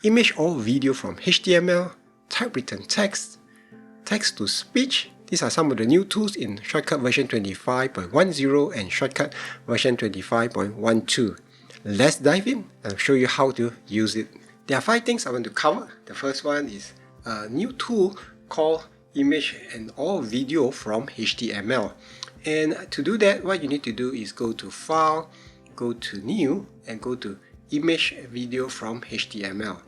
image or video from HTML, typewritten text, text to speech. These are some of the new tools in Shotcut version 25.10 and Shotcut version 25.12. Let's dive in and show you how to use it. There are 5 things I want to cover. The first one is a new tool called image and or video from HTML. And to do that, what you need to do is go to File, go to New, and go to Image Video from HTML.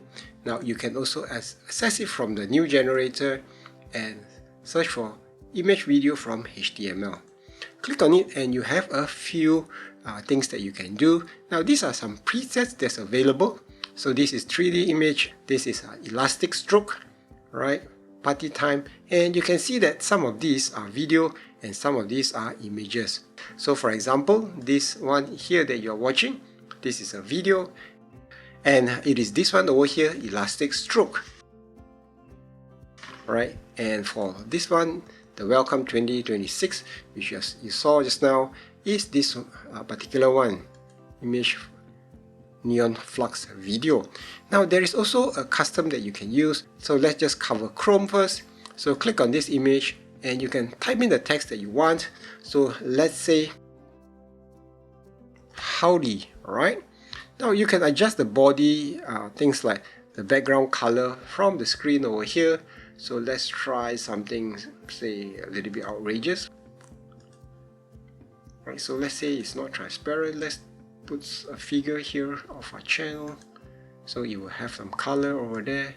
Now you can also access it from the new generator and search for image video from HTML. Click on it and you have a few things that you can do. Now these are some presets that's available. So this is 3D image, this is elastic stroke, right? Party time, and you can see that some of these are video and some of these are images. So for example, this one here that you're watching, this is a video, and it is this one over here, elastic stroke, right? And for this one, the Welcome 2026, which you saw just now, is this particular one, image neon flux video. Now there is also a custom that you can use. So let's just cover Chrome first. So click on this image and you can type in the text that you want. So let's say howdy, right? Now you can adjust the body, things like the background color from the screen over here. So let's try something, say a little bit outrageous. Right, so let's say it's not transparent. Let's put a figure here of our channel. So you will have some color over there.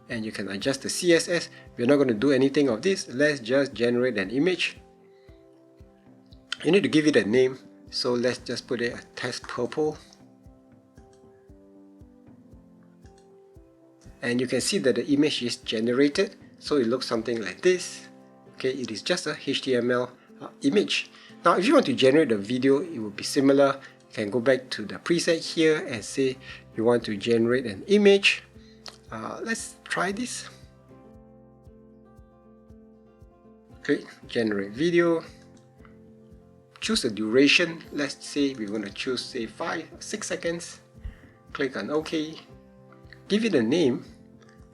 And you can adjust the CSS. We're not going to do anything of this. Let's just generate an image. You need to give it a name. So let's just put it a test purple. And you can see that the image is generated. So it looks something like this. Okay, it is just a HTML image. Now if you want to generate a video, it will be similar. You can go back to the preset here and say you want to generate an image. Let's try this. Click generate video. Choose the duration. Let's say we want to choose say 6 seconds. Click on OK. Give it a name.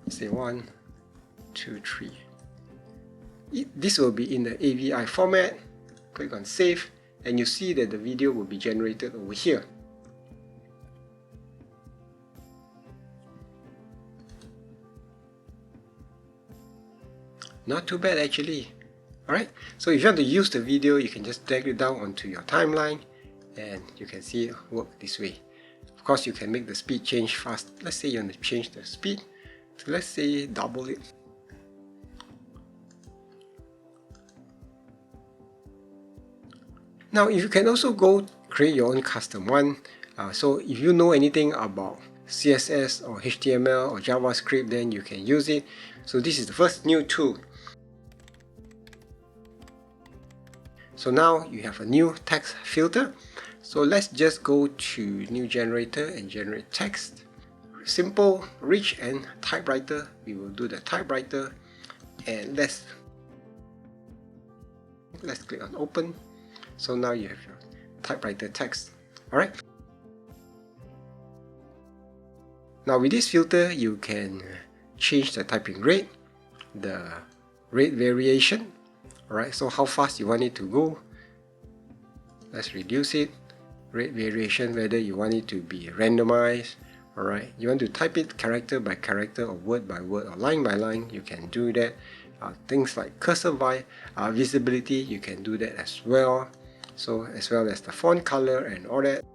Say 1, 2, 3. This will be in the AVI format. Click on save. And you see that the video will be generated over here. Not too bad actually. Alright, so if you want to use the video, you can just drag it down onto your timeline and you can see it work this way. Of course, you can make the speed change fast. Let's say you want to change the speed. So let's say double it. Now you can also go create your own custom one. So if you know anything about CSS or HTML or JavaScript, then you can use it. So this is the first new tool. So now you have a new text filter. So let's just go to new generator and generate text. Simple, rich and typewriter. We will do the typewriter and let's click on open. So now you have your typewriter text. Alright. Now with this filter, you can change the typing rate, the rate variation. Alright, so how fast you want it to go. Let's reduce it. Rate variation, whether you want it to be randomized. Alright, you want to type it character by character or word by word or line by line, you can do that. Things like cursor by visibility, you can do that as well. So as well as the font color and all that.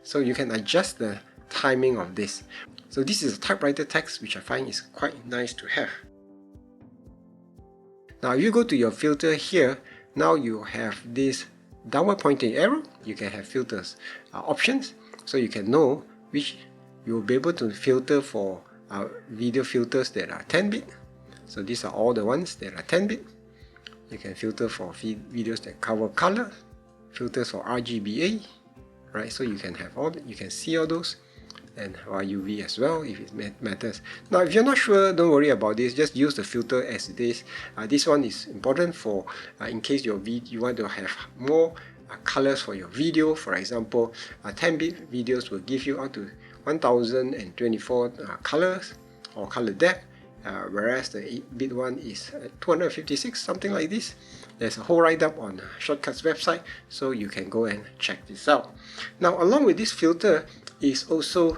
So you can adjust the timing of this. So this is a typewriter text, which I find is quite nice to have. Now if you go to your filter here, now you have this downward pointing arrow. You can have filters options, so you can know which you will be able to filter for video filters that are 10-bit. So these are all the ones that are 10-bit. You can filter for videos that cover color, filters for RGBA, right? So you can have all, you can see all those, and UV as well if it matters. Now if you're not sure, don't worry about this, just use the filter as it is. This one is important for in case you want to have more colors for your video. For example, 10-bit videos will give you up to 1024 colors or color depth, whereas the 8-bit one is 256, something like this. There's a whole write-up on Shotcut's website, so you can go and check this out. Now, along with this filter is also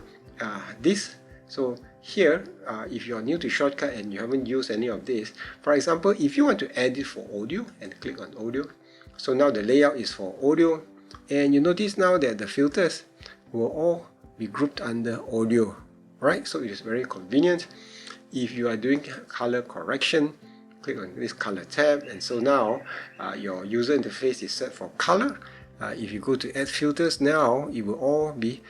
this. So here, if you're new to Shotcut and you haven't used any of this, for example, if you want to edit for audio and click on audio, so now the layout is for audio, and you notice now that the filters will all be grouped under audio, right? So it is very convenient. If you are doing color correction, click on this color tab, and so now your user interface is set for color. If you go to add filters now, it will all be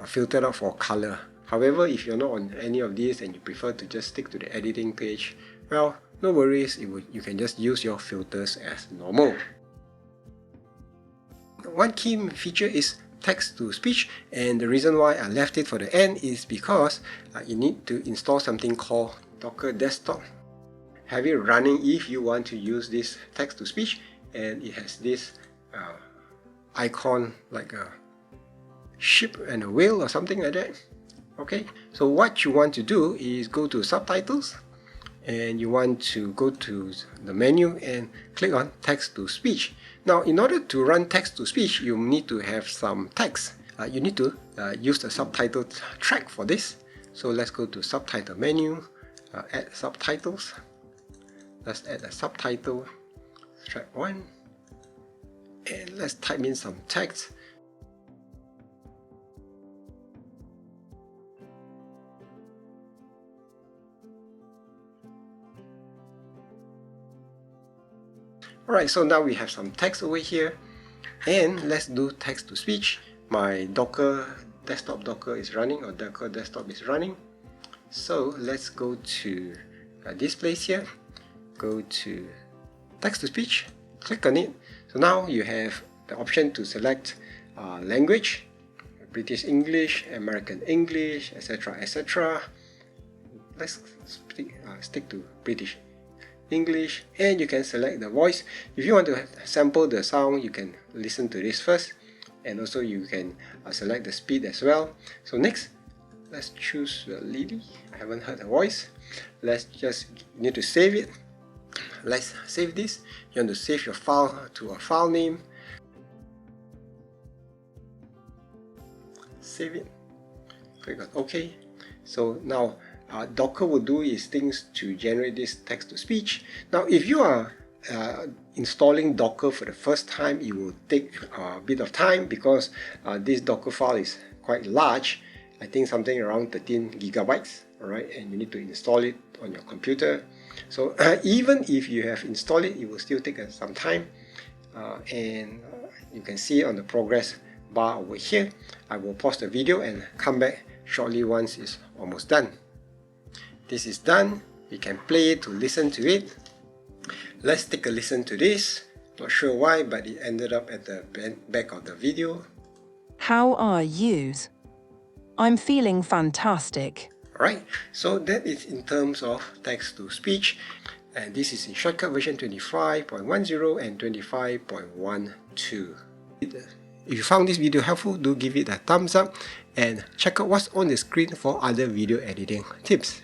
filtered out for color. However, if you're not on any of these and you prefer to just stick to the editing page, well, no worries, you can just use your filters as normal. One key feature is text to speech, and the reason why I left it for the end is because you need to install something called Docker Desktop. Have it running if you want to use this text to speech, and it has this icon like a ship and a whale or something like that. Okay, so what you want to do is go to subtitles, and you want to go to the menu and click on text to speech. Now, in order to run text to speech, you need to have some text. You need to use the subtitle track for this. So let's go to subtitle menu, add subtitles. Let's add a subtitle, track 1, and let's type in some text. Alright, so now we have some text over here, and let's do text to speech. My Docker desktop Docker is running, or Docker desktop is running. So let's go to this place here, go to text to speech, click on it. So now you have the option to select language, British English, American English, etc, etc. Let's stick to British English, and you can select the voice. If you want to sample the sound, you can listen to this first, and also you can select the speed as well. So next, let's choose Lily. I haven't heard her voice. Let's just need to save it. Let's save this. You want to save your file to a file name. Save it. Click on OK. So now Docker will do is things to generate this text to speech. Now, if you are installing Docker for the first time, it will take a bit of time because this Docker file is quite large. I think something around 13 gigabytes, alright, and you need to install it on your computer. So even if you have installed it, it will still take some time, and you can see on the progress bar over here. I will pause the video and come back shortly once it's almost done. This is done. We can play it to listen to it. Let's take a listen to this. Not sure why, but it ended up at the back of the video. How are yous? I'm feeling fantastic. Alright, so that is in terms of text to speech, and this is in Shotcut version 25.10 and 25.12. If you found this video helpful, do give it a thumbs up and check out what's on the screen for other video editing tips.